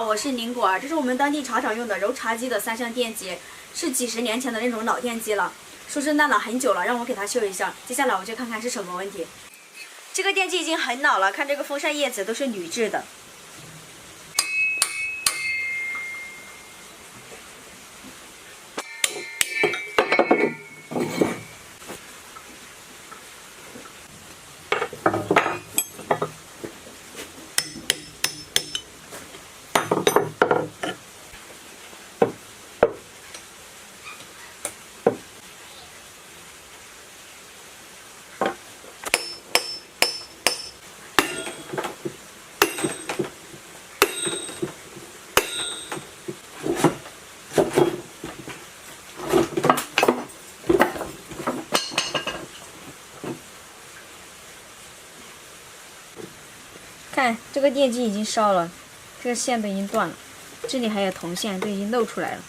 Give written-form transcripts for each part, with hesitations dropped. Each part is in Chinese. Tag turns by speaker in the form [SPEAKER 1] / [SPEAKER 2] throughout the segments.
[SPEAKER 1] 好，我是宁果儿，这是我们当地茶厂用的揉茶机的3相电机，是几十年前的那种老电机了，说是烂了很久了，让我给它修一下。接下来我去看看是什么问题。这个电机已经很老了，看这个风扇叶子都是铝制的。 看，这个电机已经烧了，这个线都已经断了，这里还有铜线都已经露出来了。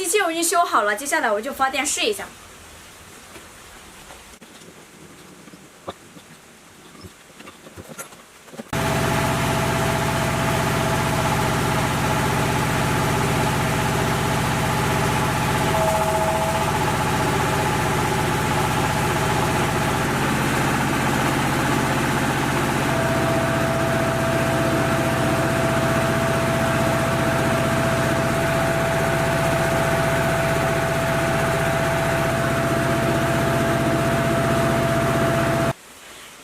[SPEAKER 1] 机器我已经修好了，接下来我就发电试一下。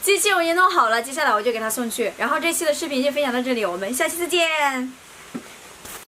[SPEAKER 1] 机器我已经弄好了，接下来我就给它送去。然后这期的视频就分享到这里，我们下期再见。